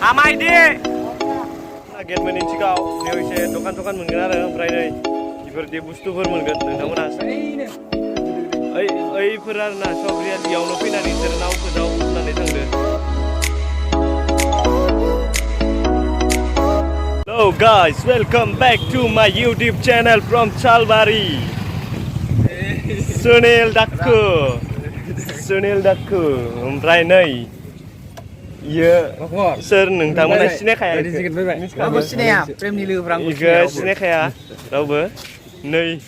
Amai di. Naget meninci kau. Nih isi tokan mengenal omprai nih. Seperti bustuhur mengenal. Nggak Perana sobrian yang lebih nari ternau ke jauh nanti tangde. Hello guys, welcome back to my YouTube channel from Chalbari. Sunil Dakku, omprai nih. Iya, sir, nungtangmana sinekhaya. Aku sineya, prem nilu perang. Iya, sinekhaya, raube, nih.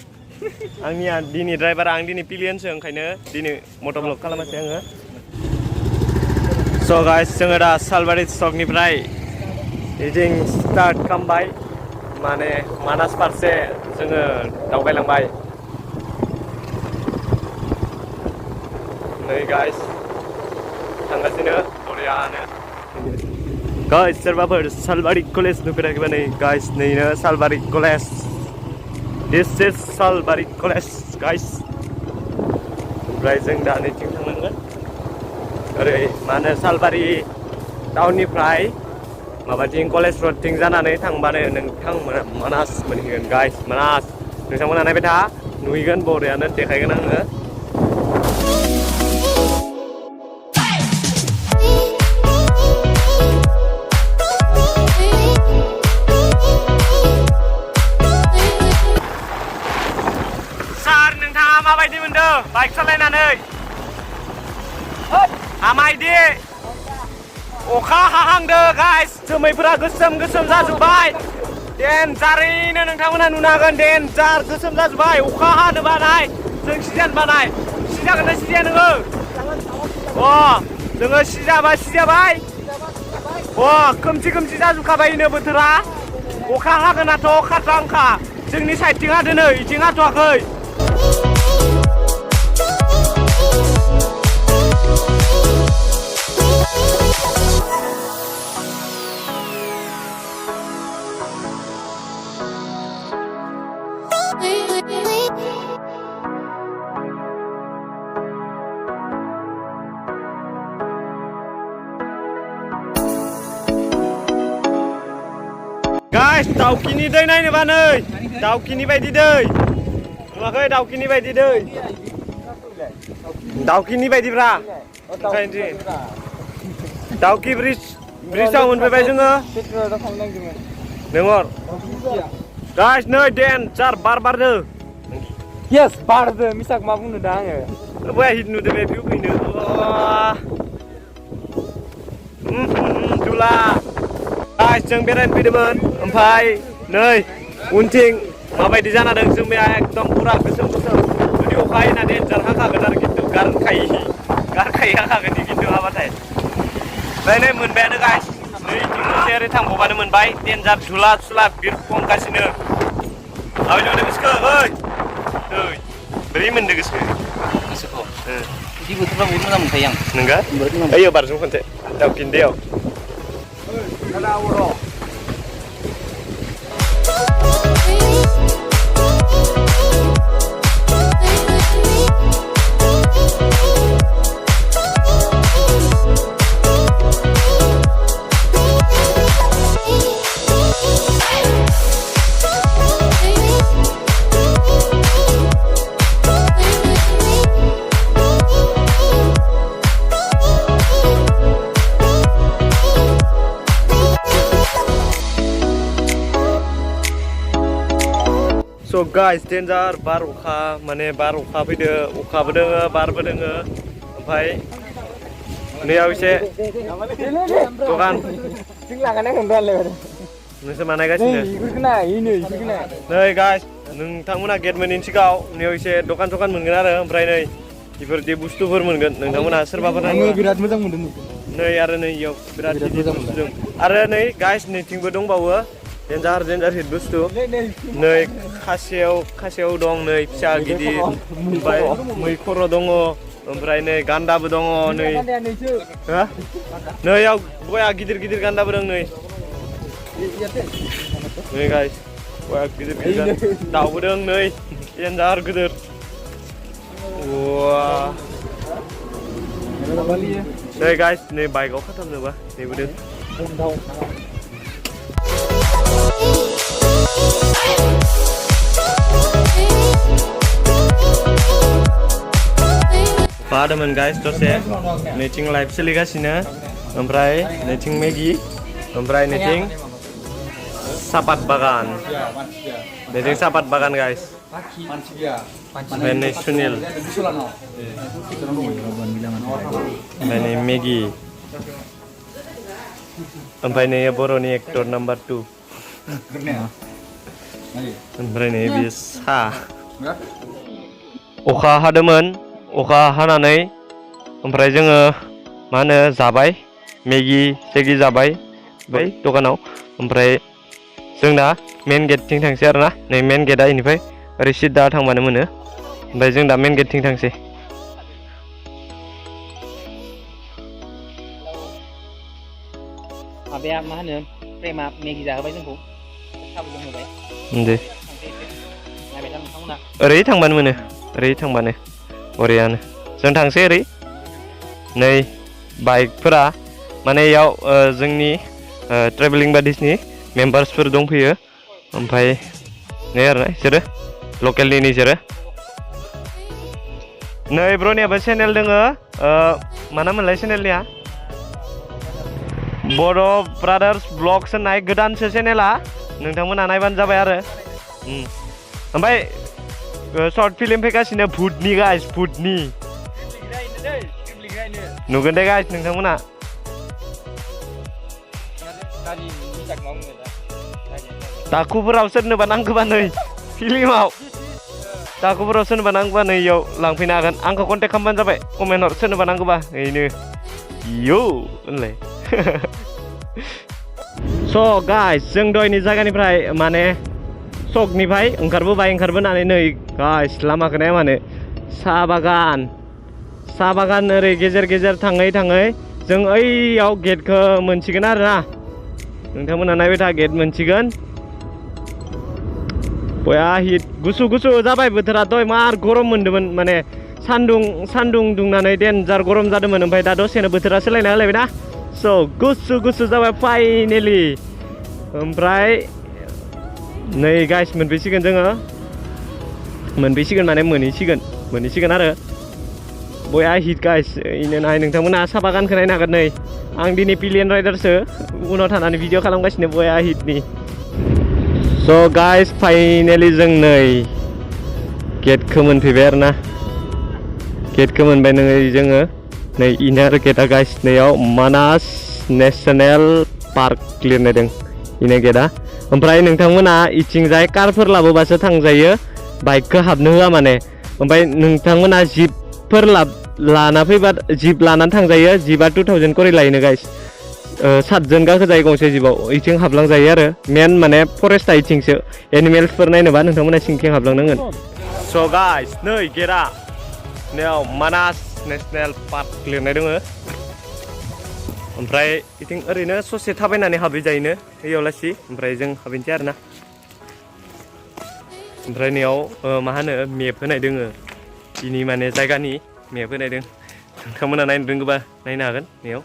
Angnya dini driver ang dini pilihan sih angkanya dini motovlog kalau masih angga. So guys, जोङो दा सालबारि स्टकनिफ्राय इदिं start खालामबाय माने मानास फारसे जोङो दावबायलांबाय. नै guys थांगासिनो बरियानो. Guys, सोरबाफोर सालबारि college नुफेराखैबा नै guys नैनो Salbari college. This is Salbari College, guys. Oमफ्राय जों दा नैथिं थांनांगोन. ओरै माने सालबारि टाउननिफ्राय माबाथिं कलेज रडथिं जानानै थांबानो नोंथांमोना मानास मोनहैगोन, guys. मानास नोंथांमोना नायबाय था, नुहैगोन बरियानो देखायगोन आङो. माबायदि मोनदों बाइक सालायनानै? आमायदि अखा हाहांदो गाइस, जोमैफोरा गोसोम जाजोब्बाय. देनजारैनो नोंथांमोना नुनो हागोन, देनजार गोसोम जाजोब्बाय. अखा हानो बानाय, जों सिजानो बानाय. सिजागोन ना सिजाया नोङो? जोङो सिजाबाय. खोमसि जाजोबखाबायनो बोथोरा. अखा हागोनाथ' खाथांखा. जोंनि साइडथिं हादो नै, इथिं हाथ'वाखै. Guys, दाउखिनि दै नायनोबा नै, दाउखिनि बायदि दै. नुवाखै दाउखिनि बायदि दै. दाउखिनि बायदिब्रा. दाउखि ब्रिजआव मोनफैबाय जोङो. नोंहर. Guys, नै देनजार बार बारदो. Yes, बारदो. मिसाक मा बुंनो दा आङो? बया हिट नुदो बे भिउ फैनो. दुला. Guys, जों बेरायनो फैदोंमोन. ओमफ्राय नै उनथिं माबायदि जाना दं जोंनिया एकदम पुरा गोसोम. जुदि अखा हायोना देनजार हाखागोन आरो खिन्थु गारखायि हाखागोन खिन्थु हाबाथाय. ओमफ्राय नै मोनबायानो गाइस. नै मोनसे ओरै थांबावबानो मोनबाय. देनजार धुला बिरफंगासिनो. माबायदि मोनदों गोसोखौ? बोरै मोनदों गोसोखौ? बिदि बोथोराव बहुद मोजां मोनखायो आं. नोंगा? ओइयो बारजों खनसे दाउखिनि दैयाव. So guys, देनजार बार अखा माने बार अखा फैदो, अखाबो दोङो बारबो दोङो. ओमफ्राय नैयाव एसे दखान नोंसोर बानायगासिनो. नै गाइस, नोंथांमोना गेट मोनैनि सिगाङाव नैयाव एसे दखान मोनगोन आरो. ओमफ्राय नै बेफोरदि बुस्थुफोर मोनगोन. नोंथांमोना सोरबाफोर बिराद मोजां मोनदों. नै आरो नै इयाव बिराद गिदिर बुस्थु दं. आरो नै गाइस नैथिंबो दंबावो. देनजार हिट बुस्थु. नै खासेयाव दं, नै फिसा गिदिर. ओमफ्राय मै खर' दङ. ओमफ्राय नै गान्दाबो दङ. नै नैयाव बया गिदिर गान्दाबो दं. नै गाइस बया गिदिर दाउबो दं. नै देनजार गिदिर. Đây guys, này bài có khát thâm rồi ba, này vừa đứng. Padahal guys, dose, naiting live soलिगासिनो, ओमफ्राय naiting Maggi, ओमफ्राय naiting sapat bagan, naiting sapat bagan guys, ओमफ्राय नै Sunil, ओमफ्राय नै Maggi, ओमफ्राय नै बर'नि एक्टर नम्बर 2, ओमफ्राय नै बियो सा, अखा हादोंमोन. अखा हानानै ओमफ्राय जोङो मा होनो जाबाय मेगि सेगि जाबाय बै दखानाव ओमफ्राय जोंना मेन गेटथिं थांसै आरोना नै मेन गेटआ इनिफ्राय ओरै सिदा थांबानो मोनो ओमफ्राय जों दा मेन गेटथिं थांसै माबाया मा होनो प्रेमा मेगि जाहोबाय जोंखौ साबो लोंहोबाय दे ओरै थांबानो मोनो ओरै थांबानो बरियानो जों थांसै ओरै नै बाइकफोरा माने इयाव जोंनि ट्रेभेलिं बादिसनि मेम्बार्सफोर दंफैयो ओमफ्राय नै आरोना बिसोरो लकेलनि बिसोरो नै ब्रनियाबो चेनेल दोङो मा नाममोनलाय चेनेलनिया बर' ब्रादार्स ब्लग्स होननाय गोदानसो चेनेला नोंथांमोना नायबानो जाबाय आरो ओमफ्राय शर्ट फिल्म फैगासिनो भुटनि गाइस भुटनि नुगोन दे गाइस नोंथांमोना दाखुफोराव सोरनोबा नांगौबा नै फिल्माव दाखुफोराव सोरनोबा नांगौबा नै इयाव लांफैनो हागोन आंखौ कन्टेक्ट खालामबानो जाबाय कमेन्ट हर सोरनोबा नांगौबा ओरैनो इयौ होनलाय स' गाइस जों दहायनि जायगानिफ्राय माने सकनिफ्राय ओंखारबोनानै नै गाइस लामाखौ नाया मानो साहा बागान ओरै गेजेर गेजेर थाङै जों ओइयाव गेटखौ मोनसिगोन आरोना नोंथांमोना नायबाय था गेट मोनसिगोन बया हिट गुसु जाबाय बोथोरा दहाय मार गरम मोन्दोंमोन माने सान्दुं दुंनानै देनजार गरम जादोंमोन ओमफ्राय दा दसेनो बोथोरा सोलायना होलायबाय ना स' गुसु जाबाय फाइनेलि ओमफ्राय नै गाइस मोनफैसिगोन जोङो माने मोनहैसिगोन आरो बया हिट गाइस इनो नाय नोंथांमोना साहा बागानखौ नायनो हागोन नै आं दिनै पिलियन राइडारसो उनाव थानानै भिडिअ खालामगासिनो बया हिटनि स' गाइस फाइनेलि जों नै गेटखौ मोनफैबाय आरोना गेटखौ मोनबाय नै जोङो नै इनार गेटआ गाइस नैयाव मानास नेसनेल पार्क लिरनाय दं इनार गेटआ ओमफ्राय नोंथांमोना इथिंजाय कारफोर लाबोबासो थांजायो बाइकखौ हाबनो होआ माने ओमफ्राय नोंथांमोना जिपफोर लाना फैबा जिप लानानै थांजायो जिपआ 2000 करि लायोनो गाइस 7 जन गाखोजायो गंसे जिपआव इथिं हाबलांजायो आरो मेन माने फरेस्टआ इथिंसो एनिमेल्सफोर नायनोबा नोंथांमोना सिंथिं हाबलांनांगोन स' गाइस नै गेटआ नैयाव मानास नेसनेल पार्क लिरनाय दङ ओमफ्राय इथिं ओरैनो ससे थाबायनानै हाबैजायोनो इयाव लासि ओमफ्राय जों हाबैनोसै आरोना ओमफ्राय नैयाव मा होनो मेप होनाय दोङो इनि माने जायगानि मेप होनाय दों नोंथांमोना नायनो रोंगौबा नायनो हागोन नैयाव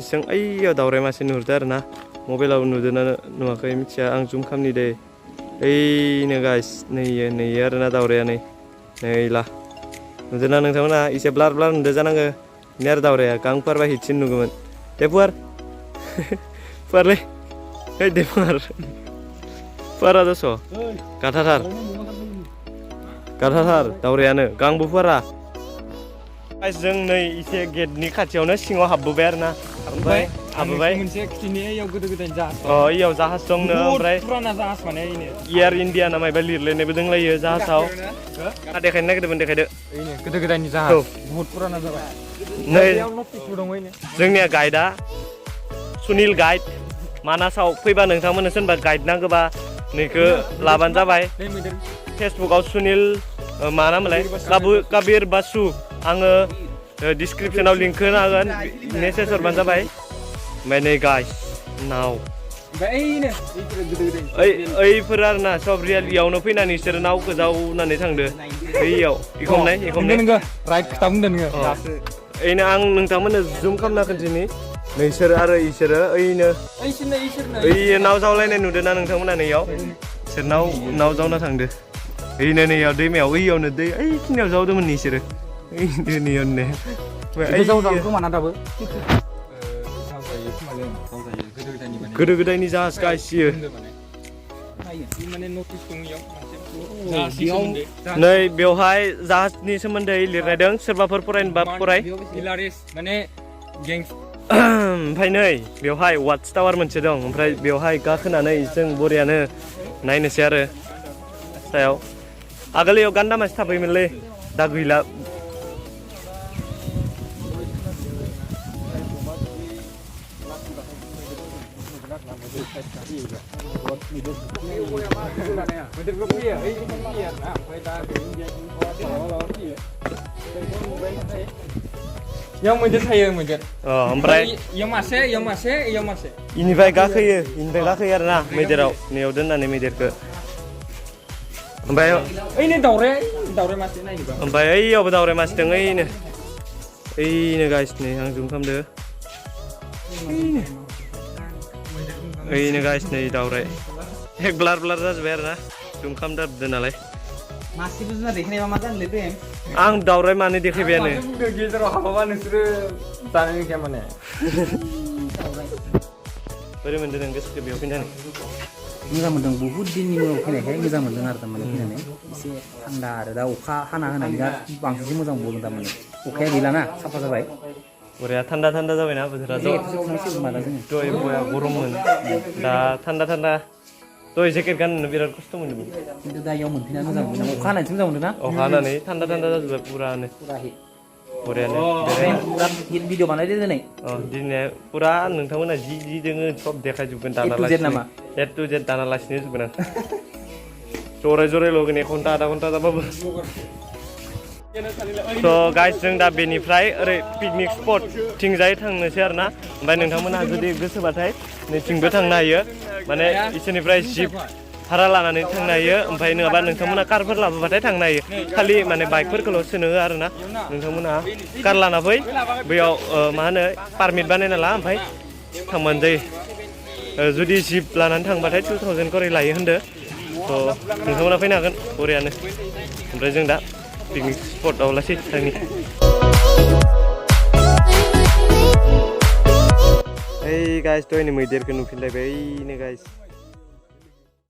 जों ओइयाव दावराय मासे नुहुरदों आरोना मबाइलाव नुदोंना नुवाखै मिथिया आं जुम खालामनि दे ओइनो गाइस नै आरोना दावराया नै ला नुदोंना नोंथांमोना एसे ब्लार नुदों जानांगौ ini ada dauraya kang parba hitsin nuguman depuar parle hei depuar para doso katatar daurayano kang bu para guys जों नै इसे गेटनि खाथियावनो सिङाव हाबबोबाय आरोना ओमफ्राय हाबबोबाय मोनसे खिथिनि याव गोदो-गोदायनि जाहाज इयाव जाहाज दंनो ओमफ्राय पुराना जाहाज माने इनो एयार इन्डिया ना मायबा लिरलायनायबो दंलायो जाहाजाव देखायनो नागिरदोंमोन देखायदो इनो गोदो-गोदायनि जाहाज बहुत पुराना जाबाय नै नटिसबो दङ इनो जोंनिया गाइडआ सुनिल गाइड मानासाव फैबा नोंथांमोननो सोरबा गाइड नांगौबा नैखौ लाबानो जाबाय फेसबुकआव सुनिल मा नामलाय काबिर बासु आङो डिसक्रिपसनाव लिंक होनो हागोन मेसेज हरबानो जाबाय ओमफ्राय नै गाइस नाव ओइफोर आरोना सब रियेल इयावनो फैनानै बिसोरो नावखौ जावनानै थांदो ओइयाव इखमनाय राइट खोथा बुंदों नोङो ओइनो आं नोंथांमोननो जुम खालामना खोन्थिनि नोंसोर आरो इसोरो ओइनो इसोरनो ओइ नाव जावलायनाय नुदों ना नोंथांमोना नैयाव इसोरनाव नाव जावना थांदो ओइनो नैयाव दैमायाव ओइयावनो दै ओइखिनियाव जावदोंमोन इसोरो ओइ नैयावनो खोमाना दाबो गोदो गोदायनि जाहाज गासियो नै बेवहाय जाहाजनि सोमोन्दै लिरनाय दं सोरबाफोर फरायनोबा फराय माने ओमफ्राय नै बेवहाय वाटस टावार मोनसे दं ओमफ्राय बेवहाय गाखोनानै जों बरियानो नायनोसै आरो सायाव आगोल इयाव गान्दा मानसि थाफैयोमोनलै दा गैला yang मैदेर थायो मैदेर ओमफ्राय yang मासे इनिफ्राय गाखोयो आरो ना मैदेराव नैयाव दोननानै मैदेरखौ ओमफ्राय ओइनो दावराय मासे नायनोबा ओमफ्राय ओइयावबो दावराय मासे दं ओइनो गाइस नै आं जुम खालामदो ओइनो गाइस नै दावराय एक ब्लार जाजोब्बाय आरो ना जुम खालामदो नालाय मासेबो जुनार देखायनायबा मा जानोलै बे आं दावराय मानै देखायबायानो गेजेराव हाबाबा नोंसोरो जानाय नंखाया माने बोरै मोनदों नों गोसोखौ बेयाव फैनानै मोजां मोनदों बहुत दिननि उनाव फैनायखाय मोजां मोनदों आरो तारमाने फैनानै एसे थान्दा आरो दा अखा हानानै दा बांसिन मोजां मोनदों तारमाने अखाया गैलाना साफा जाबाय बरिया थान्दा जाबायना बोथोरा दहाय गरममोन दा थान्दा दहाय जेकेट गाननो बिराद खस्थ' मोनदोंमोन खिन्थु दा इयाव मोनफैना मोजां मोनदों अखा हानायसो मोजां मोनदों ना अखा हानानै थान्दा जाजोब्बाय पुरानो बरियानो भिडिअ बानायदो दिनै दिनै पुरा नोंथांमोना जि दोङो सब देखायजोबगोन दाना नामा A to Z दाना लासिनो जोबगोन आं जराय लगोन 1 घन्टा आधा घन्टा जाबाबो So guys जों दा बेनिफ्राय ओरै पिकनिक स्पट थिंजाय थांनोसै आरो ना ओमफ्राय नोंथांमोनहा जुदि गोसोबाथाय नैथिंबो थांनो हायो माने इसोरनिफ्राय जिप भारा लानानै थांनो हायो ओमफ्राय नङाबा नोंथांमोना कारफोर लाबोबाथाय थांनो हायो खालि माने बाइकफोरखौल' सोनो हो आरो ना नोंथांमोनहा कार लाना फै बैयाव मा होनो पारमिट बानायना ला ओमफ्राय थांबानो जायो जुदि जिप लानानै थांबाथाय 2000 करि लायो होनदो थ' नोंथांमोना फैनो हागोन बरियानो ओमफ्राय जों दा पिकनिक स्पटआव लासै थांनि ओइ गाइस दहायनो मैदेरखौ नुफिनलायबाय ओइनो गाइस